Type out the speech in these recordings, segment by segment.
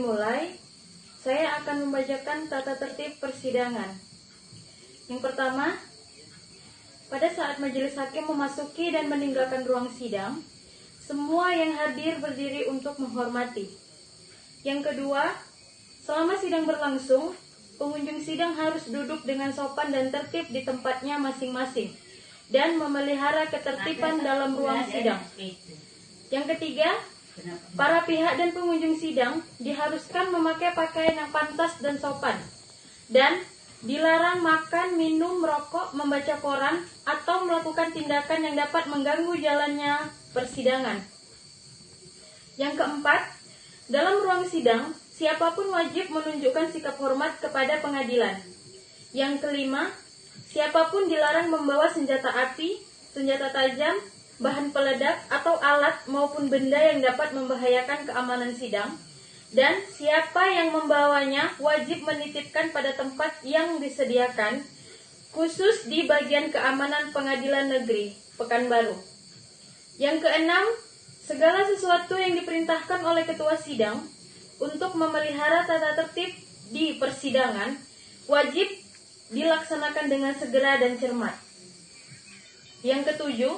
dimulai, saya akan membacakan tata tertib persidangan. Yang pertama, pada saat majelis hakim memasuki dan meninggalkan ruang sidang, semua yang hadir berdiri untuk menghormati. Yang kedua, selama sidang berlangsung, pengunjung sidang harus duduk dengan sopan dan tertib di tempatnya masing-masing dan memelihara ketertiban dalam ruang sidang. Yang ketiga, para pihak dan pengunjung sidang diharuskan memakai pakaian yang pantas dan sopan, dan dilarang makan, minum, merokok, membaca koran, atau melakukan tindakan yang dapat mengganggu jalannya persidangan. Yang keempat, dalam ruang sidang, siapapun wajib menunjukkan sikap hormat kepada pengadilan. Yang kelima, siapapun dilarang membawa senjata api, senjata tajam, bahan peledak, atau alat maupun benda yang dapat membahayakan keamanan sidang. Dan siapa yang membawanya wajib menitipkan pada tempat yang disediakan, khusus di bagian keamanan Pengadilan Negeri Pekanbaru. Yang keenam, segala sesuatu yang diperintahkan oleh ketua sidang untuk memelihara tata tertib di persidangan wajib dilaksanakan dengan segera dan cermat. Yang ketujuh,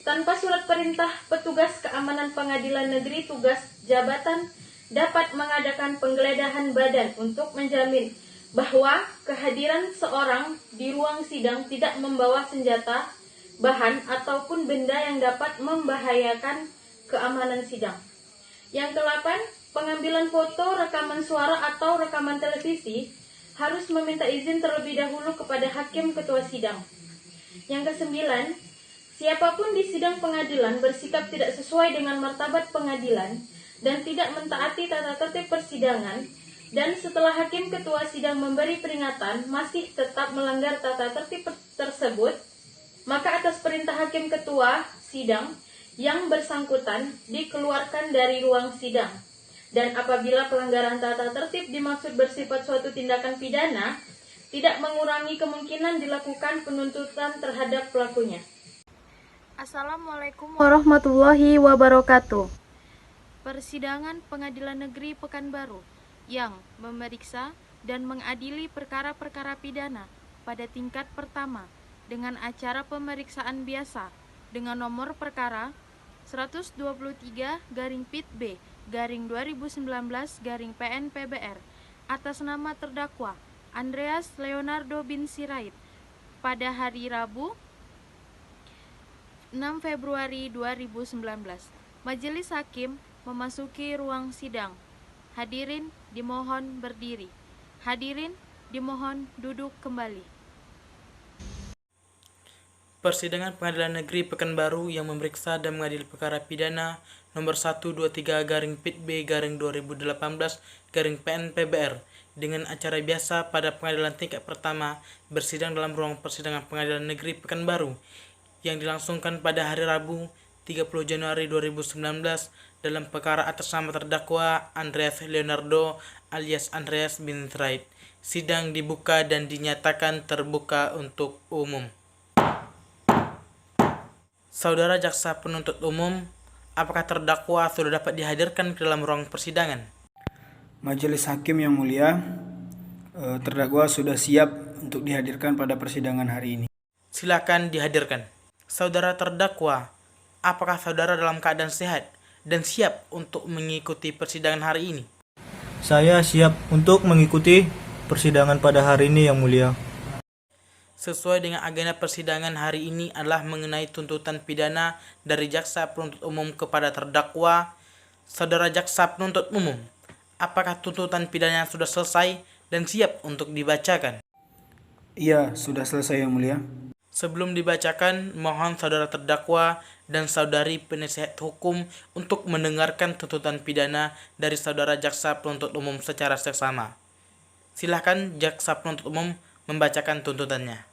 tanpa surat perintah petugas keamanan Pengadilan Negeri Tugas Jabatan dapat mengadakan penggeledahan badan untuk menjamin bahwa kehadiran seorang di ruang sidang tidak membawa senjata, bahan, ataupun benda yang dapat membahayakan keamanan sidang. Yang kedelapan, pengambilan foto, rekaman suara, atau rekaman televisi harus meminta izin terlebih dahulu kepada hakim ketua sidang. Yang kesembilan, siapapun di sidang pengadilan bersikap tidak sesuai dengan martabat pengadilan dan tidak mentaati tata tertib persidangan, dan setelah hakim ketua sidang memberi peringatan masih tetap melanggar tata tertib tersebut, maka atas perintah hakim ketua sidang yang bersangkutan dikeluarkan dari ruang sidang. Dan apabila pelanggaran tata tertib dimaksud bersifat suatu tindakan pidana, tidak mengurangi kemungkinan dilakukan penuntutan terhadap pelakunya. Assalamualaikum warahmatullahi wabarakatuh. Persidangan Pengadilan Negeri Pekanbaru yang memeriksa dan mengadili perkara-perkara pidana pada tingkat pertama dengan acara pemeriksaan biasa dengan nomor perkara 123-PIT-B-2019-PN-PBR atas nama terdakwa Andreas Leonardo bin Sirait pada hari Rabu 6 Februari 2019. Majelis Hakim memasuki ruang sidang. Hadirin dimohon berdiri. Hadirin dimohon duduk kembali. Persidangan Pengadilan Negeri Pekanbaru yang memeriksa dan mengadili perkara pidana nomor 123-PIT-B-2018-PN-PBR dengan acara biasa pada pengadilan tingkat pertama bersidang dalam ruang persidangan Pengadilan Negeri Pekanbaru yang dilangsungkan pada hari Rabu 30 Januari 2019 dalam perkara atas nama terdakwa Andreas Leonardo alias Andreas bin Sirait. Sidang dibuka dan dinyatakan terbuka untuk umum. Saudara Jaksa Penuntut Umum, apakah terdakwa sudah dapat dihadirkan ke dalam ruang persidangan? Majelis Hakim yang mulia, terdakwa sudah siap untuk dihadirkan pada persidangan hari ini. Silakan dihadirkan. Saudara terdakwa, apakah saudara dalam keadaan sehat dan siap untuk mengikuti persidangan hari ini? Saya siap untuk mengikuti persidangan pada hari ini yang mulia. Sesuai dengan agenda persidangan hari ini adalah mengenai tuntutan pidana dari Jaksa Penuntut Umum kepada terdakwa. Saudara Jaksa Penuntut Umum, apakah tuntutan pidana sudah selesai dan siap untuk dibacakan? Iya, sudah selesai yang mulia. Sebelum dibacakan, mohon saudara terdakwa dan saudari penasihat hukum untuk mendengarkan tuntutan pidana dari saudara Jaksa Penuntut Umum secara seksama. Silakan Jaksa Penuntut Umum membacakan tuntutannya.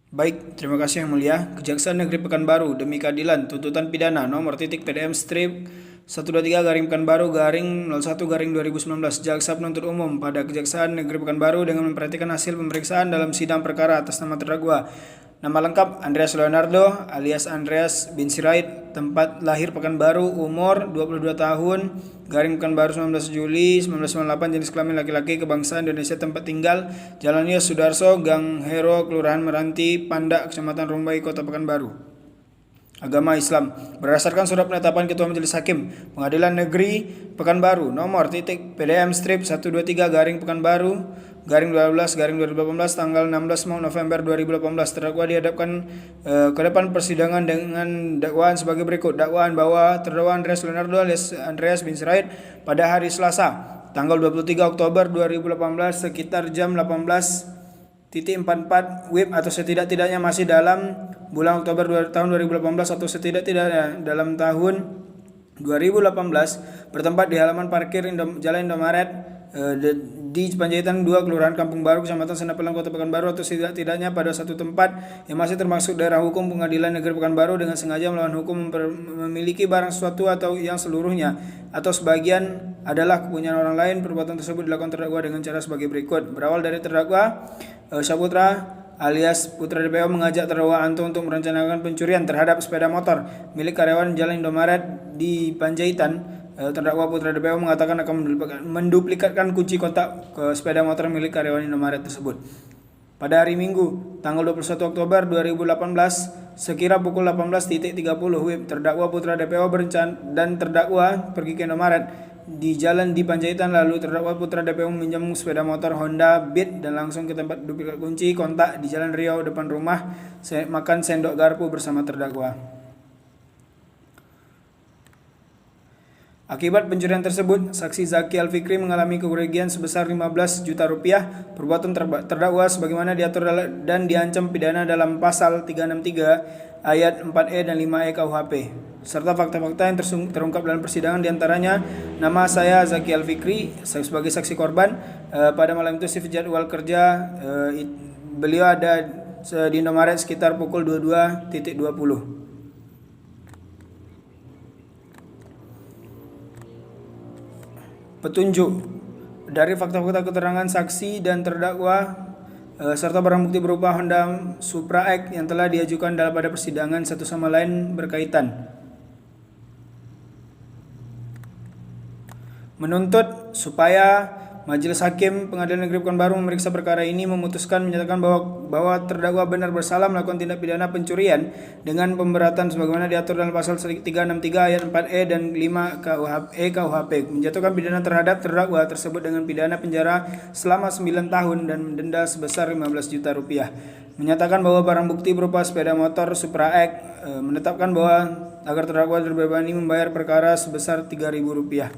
Baik, terima kasih yang mulia. Kejaksaan Negeri Pekanbaru demi keadilan tuntutan pidana nomor PDM strip 123-Pekanbaru-01-2019 Jaksa Penuntut Umum pada Kejaksaan Negeri Pekanbaru dengan memperhatikan hasil pemeriksaan dalam sidang perkara atas nama terdakwa Nama lengkap Andreas Leonardo alias Andreas bin Sirait, tempat lahir Pekanbaru, umur 22 tahun, garing Pekanbaru 19 Juli 1998, jenis kelamin laki-laki, kebangsaan Indonesia, tempat tinggal Jalan Yos Sudarso, Gang Hero, Kelurahan Meranti, Pandak, Kecamatan Rumbai, Kota Pekanbaru. Agama Islam. Berdasarkan surat penetapan Ketua Majelis Hakim Pengadilan Negeri Pekanbaru nomor PDM strip 123 garing Pekanbaru garing 12 garing 2018 tanggal 16 November 2018, terdakwa dihadapkan ke depan persidangan dengan dakwaan sebagai berikut. Dakwaan bahwa terdakwa Andreas Leonardo alias Andreas bin Sirait pada hari Selasa tanggal 23 Oktober 2018 sekitar jam 18.44 WIB atau setidak-tidaknya masih dalam bulan Oktober tahun 2018 atau setidak-tidaknya dalam tahun 2018 bertempat di halaman parkir Jalan Indomaret di Panjaitan 2, Kelurahan Kampung Baru, Kecamatan Senapelang, Kota Pekanbaru, atau setidak-tidaknya pada satu tempat yang masih termasuk daerah hukum Pengadilan Negeri Pekanbaru dengan sengaja melawan hukum, memiliki barang sesuatu atau yang seluruhnya atau sebagian adalah kepunyaan orang lain. Perbuatan tersebut dilakukan terdakwa dengan cara sebagai berikut. Berawal dari terdakwa Syaputra alias Putra DPO mengajak terdakwa Anto untuk merencanakan pencurian terhadap sepeda motor milik karyawan Jalan Indomaret di Panjaitan. Terdakwa Putra DPO mengatakan akan menduplikatkan kunci kontak ke sepeda motor milik karyawan Indomaret tersebut. Pada hari Minggu, tanggal 21 Oktober 2018, sekira pukul 18.30 WIB, terdakwa Putra DPO berencana dan terdakwa pergi ke Indomaret di jalan di Panjaitan. Lalu terdakwa Putra DPO meminjam sepeda motor Honda Beat dan langsung ke tempat duplikat kunci kontak di Jalan Riau depan rumah makan sendok garpu bersama terdakwa. Akibat pencurian tersebut, saksi Zaki Alfikri mengalami kerugian sebesar 15 juta rupiah. Perbuatan terdakwa sebagaimana diatur dan diancam pidana dalam pasal 363 ayat 4E dan 5E KUHP. Serta fakta-fakta yang terungkap dalam persidangan, diantaranya nama saya Zaki Alfikri sebagai saksi korban. Pada malam itu shift jadwal kerja beliau ada di Indomaret sekitar pukul 22.20. Petunjuk dari fakta-fakta keterangan saksi dan terdakwa serta barang bukti berupa Honda Supra X yang telah diajukan dalam pada persidangan satu sama lain berkaitan. Menuntut supaya Majelis Hakim Pengadilan Negeri Pekanbaru memeriksa perkara ini, memutuskan menyatakan bahwa terdakwa benar bersalah melakukan tindak pidana pencurian dengan pemberatan sebagaimana diatur dalam pasal 363 ayat 4E dan 5 KUHP, menjatuhkan pidana terhadap terdakwa tersebut dengan pidana penjara selama 9 tahun dan denda sebesar 15 juta rupiah. Menyatakan bahwa barang bukti berupa sepeda motor Supra X, menetapkan bahwa agar terdakwa terbebani membayar perkara sebesar 3.000 rupiah.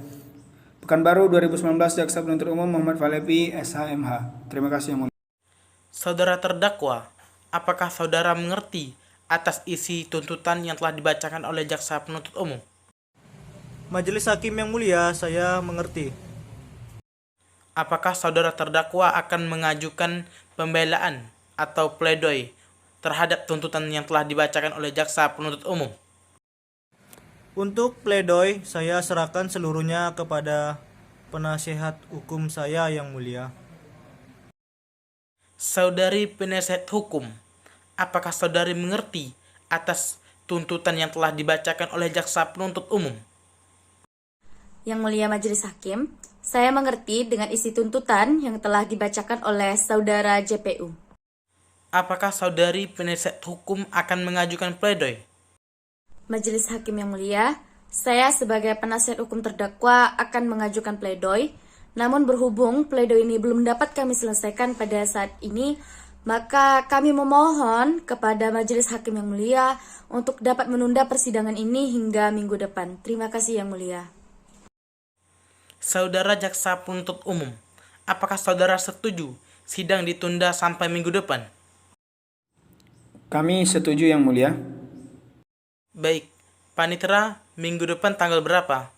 Pekanbaru 2019, Jaksa Penuntut Umum Muhammad Falepi, SHMH. Terima kasih yang mulia. Saudara terdakwa, apakah saudara mengerti atas isi tuntutan yang telah dibacakan oleh Jaksa Penuntut Umum? Majelis Hakim yang mulia, saya mengerti. Apakah saudara terdakwa akan mengajukan pembelaan atau pledoi terhadap tuntutan yang telah dibacakan oleh Jaksa Penuntut Umum? Untuk pledoi, saya serahkan seluruhnya kepada penasihat hukum saya yang mulia. Saudari penasihat hukum, apakah saudari mengerti atas tuntutan yang telah dibacakan oleh Jaksa Penuntut Umum? Yang mulia Majelis Hakim, saya mengerti dengan isi tuntutan yang telah dibacakan oleh saudara JPU. Apakah saudari penasihat hukum akan mengajukan pledoi? Majelis Hakim yang mulia, saya sebagai penasihat hukum terdakwa akan mengajukan pledoi. Namun berhubung pledoi ini belum dapat kami selesaikan pada saat ini, maka kami memohon kepada Majelis Hakim yang mulia untuk dapat menunda persidangan ini hingga minggu depan. Terima kasih yang mulia. Saudara Jaksa Penuntut Umum, apakah saudara setuju sidang ditunda sampai minggu depan? Kami setuju yang mulia. Baik, Panitera, minggu depan tanggal berapa?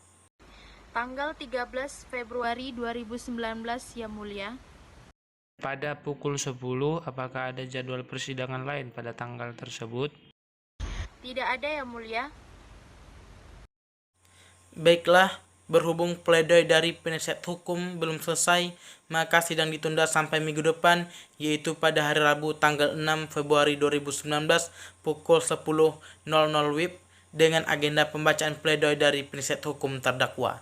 Tanggal 13 Februari 2019 yang mulia. Pada pukul 10, apakah ada jadwal persidangan lain pada tanggal tersebut? Tidak ada yang mulia. Baiklah, Berhubung pledoi dari penasihat hukum belum selesai, maka sidang ditunda sampai minggu depan, yaitu pada hari Rabu tanggal 6 Februari 2019 pukul 10.00 WIB dengan agenda pembacaan pledoi dari penasihat hukum terdakwa.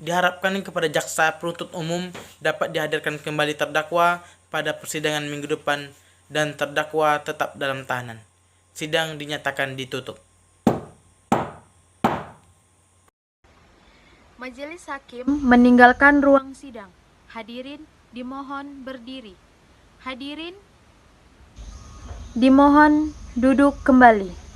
Diharapkan kepada jaksa penuntut umum dapat dihadirkan kembali terdakwa pada persidangan minggu depan dan terdakwa tetap dalam tahanan. Sidang dinyatakan ditutup. Majelis Hakim meninggalkan ruang sidang. Hadirin dimohon berdiri. Hadirin dimohon duduk kembali.